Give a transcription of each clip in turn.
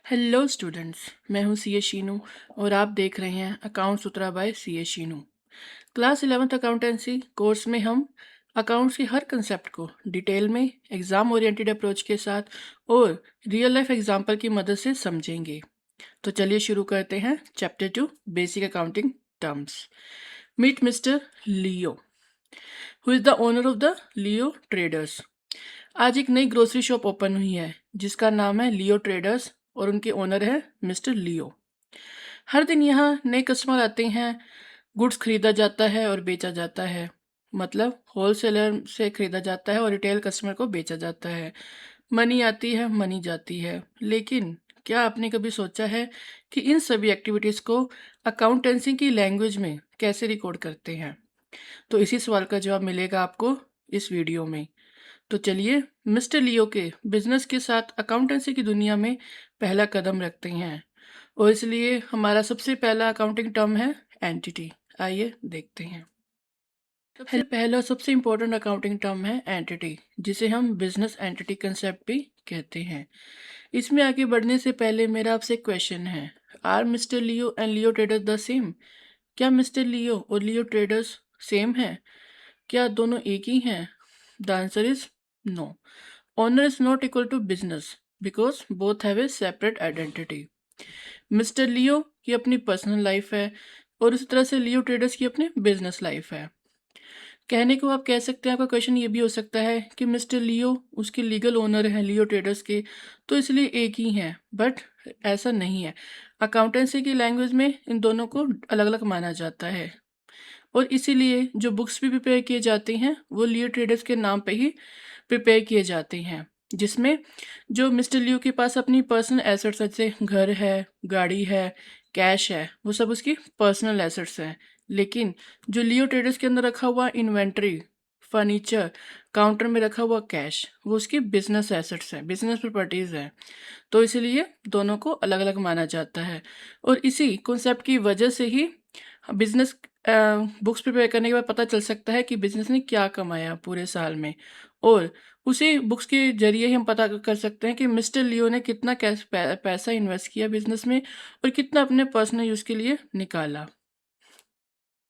Hello students, मैं हूँ सी A Sheenu और आप देख रहे हैं account Sutra by C A Sheenu. Class 11th accountancy course में हम अकाउंट्स की हर कंसेप्ट को डिटेल में एग्जाम ओरिएंटेड अप्रोच के साथ और रियल लाइफ एग्जाम्पल की मदद से समझेंगे। तो चलिए शुरू करते हैं chapter 2 basic accounting terms. Meet mister Leo, who is the owner of the Leo traders. आज एक नई ग्रोसरी शॉप ओपन हुई है जिसका नाम है लियो ट्रेडर्स और उनके ओनर है मिस्टर लियो। हर दिन यहाँ नए कस्टमर आते हैं, गुड्स खरीदा जाता है और बेचा जाता है। मतलब होलसेलर से खरीदा जाता है और रिटेल कस्टमर को बेचा जाता है। मनी आती है, मनी जाती है। लेकिन क्या आपने कभी सोचा है कि इन सभी एक्टिविटीज़ को अकाउंटेंसी की लैंग्वेज में कैसे रिकॉर्ड करते हैं? तो इसी सवाल का जवाब मिलेगा आपको इस वीडियो में। तो चलिए मिस्टर लियो के बिजनेस के साथ अकाउंटेंसी की दुनिया में पहला कदम रखते हैं और इसलिए हमारा सबसे पहला अकाउंटिंग टर्म है एंटिटी। आइए देखते हैं। सबसे पहला और सबसे इम्पोर्टेंट अकाउंटिंग टर्म है एंटिटी, जिसे हम बिजनेस एंटिटी कंसेप्ट भी कहते हैं। इसमें आगे बढ़ने से पहले मेरा आपसे क्वेश्चन है, are mister Leo and Leo traders the same? क्या मिस्टर लियो और लियो ट्रेडर्स सेम है? क्या दोनों एक ही हैं? The answer is no. Honor is not equal to business because both have a separate identity. Mister Leo की अपनी पर्सनल लाइफ है और उसी तरह से लियो ट्रेडर्स की अपनी बिजनेस लाइफ है। कहने को आप कह सकते हैं, आपका क्वेश्चन ये भी हो सकता है कि मिस्टर लियो उसके लीगल ओनर हैं लियो ट्रेडर्स के, तो इसलिए एक ही हैं। बट ऐसा नहीं है। अकाउंटेंसी की लैंग्वेज में इन दोनों को अलग अलग माना जाता है और इसीलिए जो बुक्स भी प्रिपेयर किए जाते हैं वो लियो ट्रेडर्स के नाम पे ही प्रिपेयर किए जाते हैं, जिसमें जो मिस्टर लियो के पास अपनी पर्सनल एसेट्स जैसे घर है, गाड़ी है, कैश है, वो सब उसकी पर्सनल एसेट्स हैं। लेकिन जो लियो ट्रेडर्स के अंदर रखा हुआ इन्वेंट्री, फर्नीचर, काउंटर में रखा हुआ कैश, वो उसकी बिजनेस एसेट्स हैं, बिजनेस प्रॉपर्टीज़ हैं। तो इसलिए दोनों को अलग अलग माना जाता है और इसी कॉन्सेप्ट की वजह से ही बिजनेस बुक्स प्रिपेयर करने के बाद पता चल सकता है कि बिजनेस ने क्या कमाया पूरे साल में। और उसी बुक्स के जरिए ही हम पता कर सकते हैं कि मिस्टर लियो ने कितना कैश पैसा इन्वेस्ट किया बिजनेस में और कितना अपने पर्सनल यूज़ के लिए निकाला।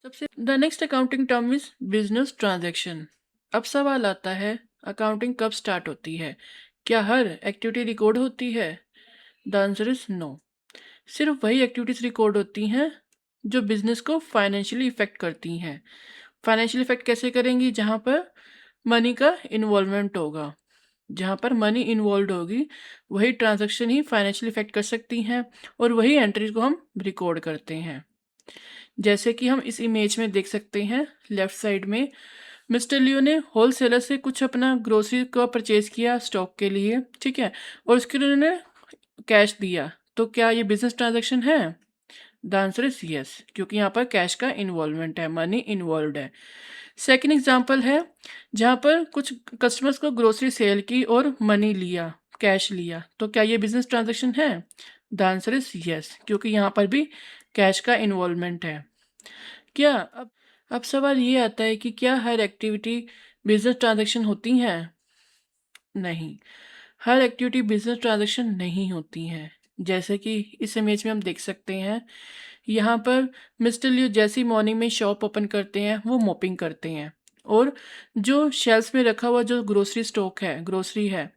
सबसे the next accounting term is business transaction. अब सवाल आता है, अकाउंटिंग कब स्टार्ट होती है? क्या हर एक्टिविटी रिकॉर्ड होती है? The answer is no. सिर्फ वही एक्टिविटीज रिकॉर्ड होती हैं जो बिजनेस को फाइनेंशियली इफेक्ट करती हैं। फाइनेंशियल इफेक्ट कैसे करेंगी? जहाँ पर मनी का इन्वॉल्वमेंट होगा, जहाँ पर मनी इन्वॉल्व होगी वही ट्रांजैक्शन ही फाइनेंशियल इफेक्ट कर सकती हैं और वही एंट्रीज को हम रिकॉर्ड करते हैं। जैसे कि हम इस इमेज में देख सकते हैं, लेफ्ट साइड में मिस्टर लियो ने होलसेलर से कुछ अपना ग्रोसरी का परचेज किया स्टॉक के लिए, ठीक है, और उसके लिए उन्होंने कैश दिया। तो क्या ये बिजनेस ट्रांजैक्शन है? द आंसर इज यस, क्योंकि यहाँ पर कैश का इन्वॉल्वमेंट है, मनी इन्वॉल्व है। सेकेंड एग्जाम्पल है जहाँ पर कुछ कस्टमर्स को ग्रोसरी सेल की और मनी लिया, कैश लिया। तो क्या ये बिजनेस ट्रांजैक्शन है? द आंसर इज यस, क्योंकि यहाँ पर भी कैश का इन्वॉल्वमेंट है। क्या अब सवाल ये आता है कि क्या हर एक्टिविटी बिजनेस ट्रांजैक्शन होती हैं? नहीं, हर एक्टिविटी बिजनेस ट्रांजैक्शन नहीं होती हैं। जैसे कि इस इमेज में हम देख सकते हैं, यहाँ पर मिस्टर लियो जैसी मॉर्निंग में शॉप ओपन करते हैं वो मोपिंग करते हैं और जो शेल्फ्स में रखा हुआ जो ग्रोसरी स्टॉक है, ग्रोसरी है,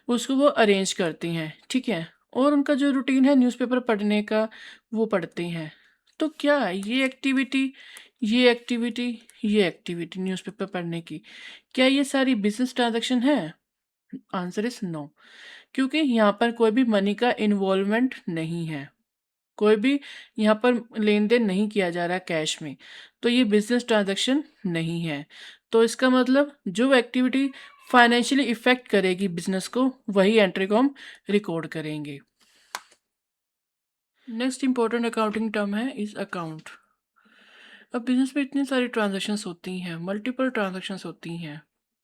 उसको वो अरेंज करते हैं, ठीक है। और उनका जो रूटीन है न्यूज़पेपर पढ़ने का, वो पढ़ते हैं। तो क्या ये एक्टिविटी ये एक्टिविटी न्यूज़पेपर पढ़ने की, क्या ये सारी बिजनेस ट्रांजैक्शन है? आंसर इज नो, क्योंकि यहाँ पर कोई भी मनी का इन्वॉल्वमेंट नहीं है, कोई भी यहाँ पर लेन देन नहीं किया जा रहा कैश में, तो ये बिजनेस ट्रांजैक्शन नहीं है। तो इसका मतलब जो एक्टिविटी फाइनेंशियली इफेक्ट करेगी बिजनेस को, वही एंट्री को हम रिकॉर्ड करेंगे। नेक्स्ट इंपॉर्टेंट अकाउंटिंग टर्म है इज अकाउंट। अब बिजनेस में इतनी सारी ट्रांजैक्शंस होती हैं, मल्टीपल ट्रांजैक्शंस होती हैं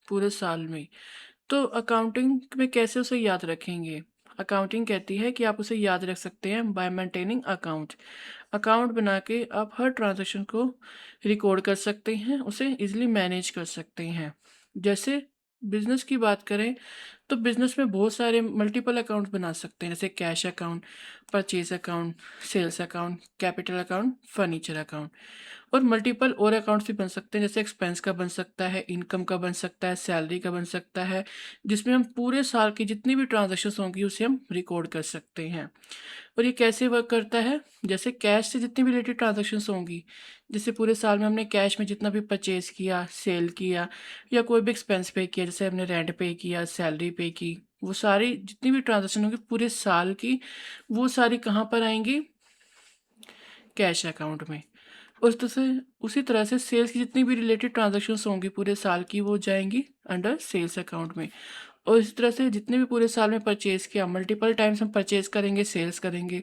पूरे साल में, तो अकाउंटिंग में कैसे उसे याद रखेंगे? अकाउंटिंग कहती है कि आप उसे याद रख सकते हैं बाय मेंटेनिंग अकाउंट। अकाउंट बना के आप हर ट्रांजैक्शन को रिकॉर्ड कर सकते हैं, उसे इजीली मैनेज कर सकते हैं। जैसे बिजनेस की बात करें तो बिजनेस में बहुत सारे मल्टीपल अकाउंट बना सकते हैं, जैसे cash account, purchase account, sales account, capital account, furniture account. और मल्टीपल और अकाउंट्स भी बन सकते हैं, जैसे एक्सपेंस का बन सकता है, इनकम का बन सकता है, सैलरी का बन सकता है, जिसमें हम पूरे साल की जितनी भी ट्रांजैक्शंस होंगी उसे हम रिकॉर्ड कर सकते हैं। और ये कैसे वर्क करता है, जैसे कैश से जितनी भी रिलेटेड ट्रांजैक्शंस होंगी, जैसे पूरे साल में हमने कैश में जितना भी परचेज किया, सेल किया, या कोई भी एक्सपेंस पे किया, जैसे हमने रेंट पे किया, सैलरी पे की, वो सारी जितनी भी ट्रांजैक्शन होंगी पूरे साल की, वो सारी कहाँ पर आएंगी, कैश अकाउंट में। उसी तरह से सेल्स की जितनी भी रिलेटेड ट्रांजैक्शंस होंगी पूरे साल की, वो जाएंगी अंडर सेल्स अकाउंट में। और इस तरह से जितने भी पूरे साल में परचेज किया, मल्टीपल टाइम्स हम परचेज करेंगे, सेल्स करेंगे,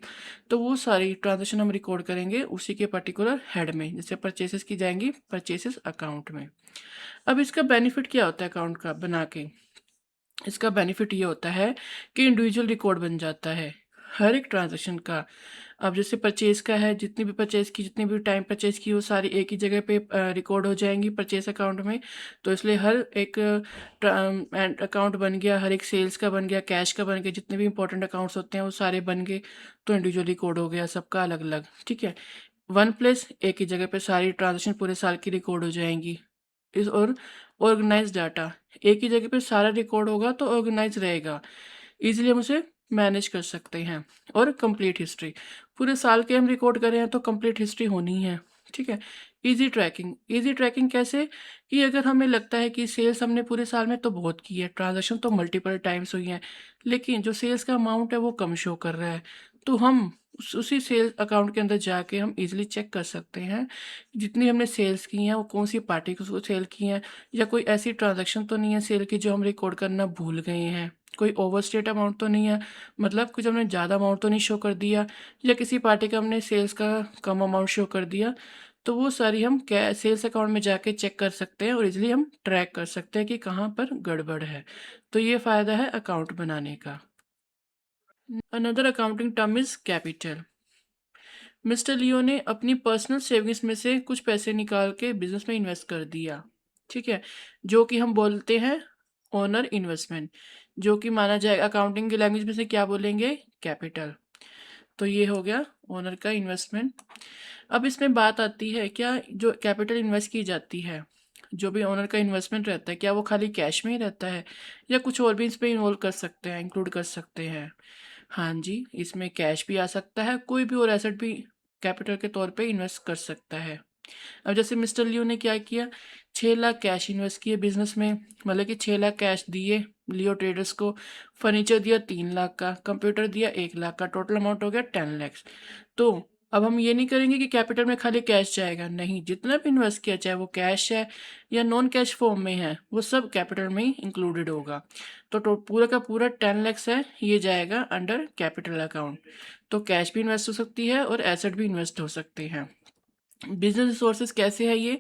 तो वो सारी ट्रांजैक्शन हम रिकॉर्ड करेंगे उसी के पर्टिकुलर हेड में, जैसे परचेसेस की जाएंगी परचेसेस अकाउंट में। अब इसका बेनिफिट क्या होता है अकाउंट का बना के, इसका बेनिफिट ये होता है कि इंडिविजुअल रिकॉर्ड बन जाता है हर एक ट्रांजैक्शन का। अब जैसे परचेज का है, जितनी भी परचेज की, जितनी भी टाइम परचेज की, वो सारी एक ही जगह पे रिकॉर्ड हो जाएंगी परचेज अकाउंट में। तो इसलिए हर एक अकाउंट बन गया, हर एक सेल्स का बन गया, कैश का बन गया, जितने भी इंपॉर्टेंट अकाउंट्स होते हैं वो सारे बन गए। तो इंडिविजुअल रिकॉर्ड हो गया सबका अलग अलग, ठीक है। वन प्लेस, एक ही जगह पे सारी ट्रांजेक्शन पूरे साल की रिकॉर्ड हो जाएंगी। इस और ऑर्गेनाइज डाटा, एक ही जगह पे सारा रिकॉर्ड होगा तो ऑर्गेनाइज रहेगा, इजीली हम उसे मैनेज कर सकते हैं। और कंप्लीट हिस्ट्री, पूरे साल के हम रिकॉर्ड करें हैं तो कंप्लीट हिस्ट्री होनी है, ठीक है। इजी ट्रैकिंग, इजी ट्रैकिंग कैसे, कि अगर हमें लगता है कि सेल्स हमने पूरे साल में तो बहुत की है, ट्रांजैक्शन तो मल्टीपल टाइम्स हुई हैं, लेकिन जो सेल्स का अमाउंट है वो कम शो कर रहा है, तो हम उसी सेल्स अकाउंट के अंदर जाके हम इजीली चेक कर सकते हैं जितनी हमने सेल्स की हैं वो कौन सी पार्टी को सेल की हैं, या कोई ऐसी ट्रांजैक्शन तो नहीं है सेल की जो हम रिकॉर्ड करना भूल गए हैं, कोई ओवरस्टेट अमाउंट तो नहीं है, मतलब कुछ हमने ज़्यादा अमाउंट तो नहीं शो कर दिया, या किसी पार्टी का हमने सेल्स का कम अमाउंट शो कर दिया। तो वो सारी हम कै सेल्स अकाउंट में जाके चेक कर सकते हैं और इजीली हम ट्रैक कर सकते हैं कि कहाँ पर गड़बड़ है। तो ये फ़ायदा है अकाउंट बनाने का। Another accounting term is capital. Mister Leo ने अपनी पर्सनल सेविंग्स में से कुछ पैसे निकाल के बिजनेस में इन्वेस्ट कर दिया, ठीक है, जो कि हम बोलते हैं ओनर इन्वेस्टमेंट, जो कि माना जाएगा अकाउंटिंग की लैंग्वेज में से क्या बोलेंगे, कैपिटल। तो ये हो गया ओनर का इन्वेस्टमेंट। अब इसमें बात आती है, क्या जो कैपिटल इन्वेस्ट की जाती है, जो भी ओनर का इन्वेस्टमेंट रहता है, क्या वो खाली कैश में ही रहता है या कुछ और भी इसमें इन्वॉल्व कर सकते हैं, इंक्लूड कर सकते हैं। हाँ जी, इसमें कैश भी आ सकता है, कोई भी और एसेट भी कैपिटल के तौर पे इन्वेस्ट कर सकता है। अब जैसे मिस्टर लियो ने क्या किया, 6 लाख कैश इन्वेस्ट किए बिजनेस में, मतलब कि 6 लाख कैश दिए लियो ट्रेडर्स को, फर्नीचर दिया 3 लाख का, कंप्यूटर दिया 1 लाख का, टोटल अमाउंट हो गया 10 लैक्स। तो अब हम ये नहीं करेंगे कि कैपिटल में खाली कैश जाएगा, नहीं, जितना भी इन्वेस्ट किया चाहे वो कैश है या नॉन कैश फॉर्म में है वो सब कैपिटल में ही इंक्लूडेड होगा। तो पूरा का पूरा 10 लैक्स है, ये जाएगा अंडर कैपिटल अकाउंट। तो कैश भी इन्वेस्ट हो सकती है और एसेट भी इन्वेस्ट हो सकते हैं। बिजनेस रिसोर्सेज कैसे है ये,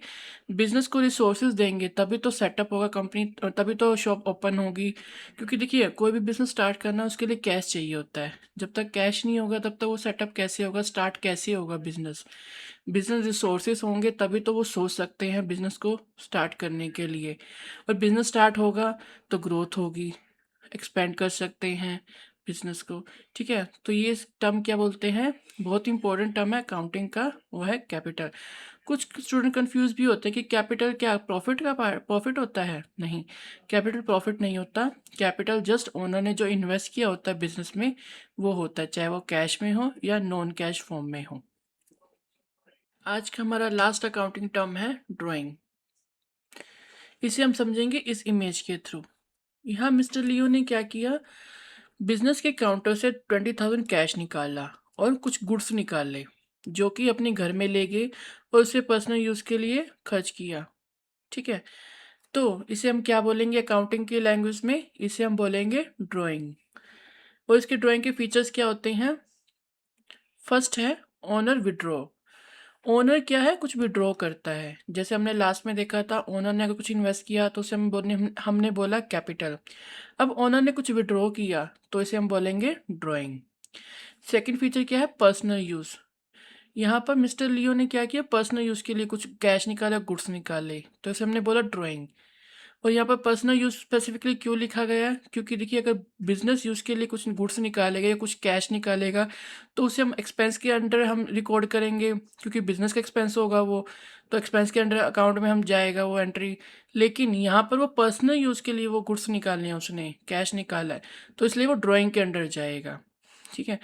बिजनेस को रिसोर्सेज देंगे तभी तो सेटअप होगा कंपनी, तभी तो शॉप ओपन होगी। क्योंकि देखिए कोई भी बिजनेस स्टार्ट करना उसके लिए कैश चाहिए होता है, जब तक कैश नहीं होगा तब तक वो सेटअप कैसे होगा, स्टार्ट कैसे होगा बिजनेस। बिजनेस रिसोर्सेज होंगे तभी तो वो सोच सकते हैं बिजनेस को स्टार्ट करने के लिए। और बिजनेस स्टार्ट होगा तो ग्रोथ होगी, एक्सपेंड कर सकते हैं बिजनेस को, ठीक है। तो ये टर्म क्या बोलते हैं, बहुत इंपॉर्टेंट टर्म है अकाउंटिंग का, वो है कैपिटल। कुछ स्टूडेंट कंफ्यूज भी होते हैं कि कैपिटल क्या प्रॉफिट का प्रॉफिट होता है, नहीं, कैपिटल प्रॉफिट नहीं होता। कैपिटल जस्ट ओनर ने जो इन्वेस्ट किया होता है बिजनेस में वो होता है, चाहे वो कैश में हो या नॉन कैश फॉर्म में हो। आज का हमारा लास्ट अकाउंटिंग टर्म है ड्राइंग। इसे हम समझेंगे इस इमेज के थ्रू। यहाँ मिस्टर लियो ने क्या किया, बिजनेस के काउंटर से 20,000 कैश निकाला और कुछ गुड्स निकाले जो कि अपने घर में ले गए और उसे पर्सनल यूज़ के लिए खर्च किया, ठीक है। तो इसे हम क्या बोलेंगे अकाउंटिंग की लैंग्वेज में, इसे हम बोलेंगे ड्राइंग। और इसके ड्राइंग के फीचर्स क्या होते हैं, फर्स्ट है ओनर विड्रॉ। ओनर क्या है, कुछ विड्रॉ करता है, जैसे हमने लास्ट में देखा था ओनर ने अगर कुछ इन्वेस्ट किया तो उसे हमने बोला कैपिटल। अब ओनर ने कुछ विड्रॉ किया तो इसे हम बोलेंगे ड्राइंग। सेकंड फीचर क्या है, पर्सनल यूज़। यहाँ पर मिस्टर लियो ने क्या किया, पर्सनल यूज़ के लिए कुछ कैश निकाला, गुड्स निकाले, तो इसे हमने बोला ड्राइंग। और यहाँ पर पर्सनल यूज़ स्पेसिफिकली क्यों लिखा गया है? क्योंकि देखिए अगर बिज़नेस यूज़ के लिए कुछ गुड्स निकालेगा या कुछ कैश निकालेगा, तो उसे हम एक्सपेंस के अंडर हम रिकॉर्ड करेंगे, क्योंकि बिज़नेस का एक्सपेंस होगा वो, तो एक्सपेंस के अंडर अकाउंट में हम जाएगा वो एंट्री। लेकिन यहाँ पर वो पर्सनल यूज़ के लिए वो गुड्स निकालने हैं उसने, कैश निकाला है, तो इसलिए वो ड्राइंग के अंडर जाएगा। ठीक है।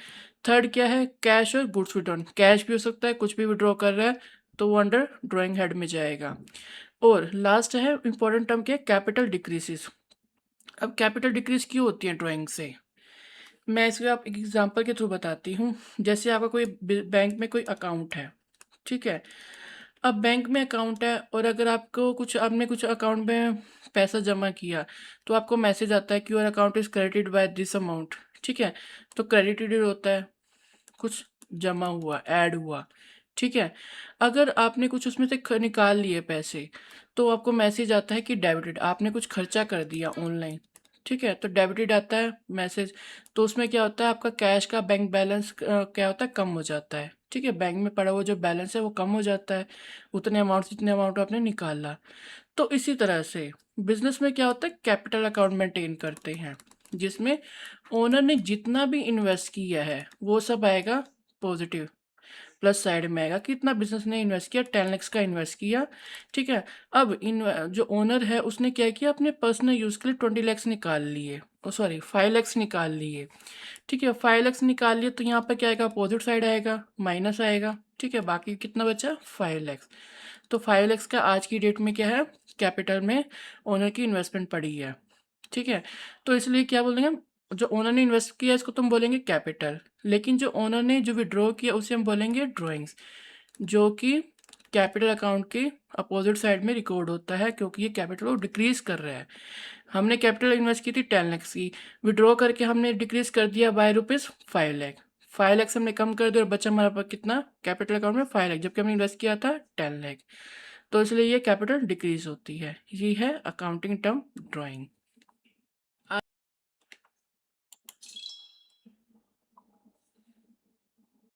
थर्ड क्या है? कैश और गुड्स विड्रॉन। कैश भी हो सकता है, कुछ भी विड्रॉ कर रहा है, तो वो अंडर ड्राइंग हेड में जाएगा। और लास्ट है इंपॉर्टेंट टर्म क्या है? Capital decreases. अब कैपिटल डिक्रीज क्यों होती है ड्राइंग से? मैं इसको आप एक एग्जांपल के थ्रू बताती हूँ। जैसे आपका कोई बैंक में कोई अकाउंट है, ठीक है। अब बैंक में अकाउंट है और अगर आपको कुछ आपने कुछ अकाउंट में पैसा जमा किया, तो आपको मैसेज आता है कि your account is credited by this amount. ठीक है। तो क्रेडिटेड होता है, कुछ जमा हुआ, ऐड हुआ। ठीक है। अगर आपने कुछ उसमें से निकाल लिए पैसे, तो आपको मैसेज आता है कि डेबिटेड, आपने कुछ खर्चा कर दिया ऑनलाइन। ठीक है। तो डेबिटेड आता है मैसेज। तो उसमें क्या होता है, आपका कैश का बैंक बैलेंस क्या होता है, कम हो जाता है। ठीक है। बैंक में पड़ा हुआ जो बैलेंस है वो कम हो जाता है, उतने अमाउंट जितने अमाउंट आपने निकाला। तो इसी तरह से बिजनेस में क्या होता है, कैपिटल अकाउंट मेंटेन करते हैं, जिसमें ओनर ने जितना भी इन्वेस्ट किया है वो सब आएगा पॉजिटिव, प्लस साइड में आएगा कितना बिजनेस ने इन्वेस्ट किया, 10 लाख का इन्वेस्ट किया। ठीक है। अब इन जो ओनर है उसने क्या किया, अपने पर्सनल यूज़ के लिए 20 लाख निकाल लिए, ओ सॉरी 5 लाख निकाल लिए। ठीक है। 5 लाख निकाल लिए, तो यहाँ पर क्या आएगा, अपोजिट साइड आएगा, माइनस आएगा। ठीक है। बाकी कितना बचा, 5 लाख। तो 5 लाख का आज की डेट में क्या है, कैपिटल में ओनर की इन्वेस्टमेंट पड़ी है। ठीक है। तो इसलिए क्या बोलेंगे हम, जो ओनर ने इन्वेस्ट किया इसको तुम बोलेंगे कैपिटल, लेकिन जो ओनर ने जो विड्रॉ किया उसे हम बोलेंगे ड्राइंग्स, जो कि कैपिटल अकाउंट के अपोजिट साइड में रिकॉर्ड होता है, क्योंकि ये कैपिटल को डिक्रीज कर रहा है। हमने कैपिटल इन्वेस्ट की थी 10 लाख की, विड्रॉ करके हमने डिक्रीज कर दिया बाय ₹5 लाख। 5 लाख से हमने कम कर दिया और बचा हमारा पास कितना, कैपिटल अकाउंट में 5 लाख, जबकि हमने इन्वेस्ट किया था 10 लाख। तो इसलिए ये कैपिटल डिक्रीज होती है। ये है अकाउंटिंग टर्म ड्राइंग।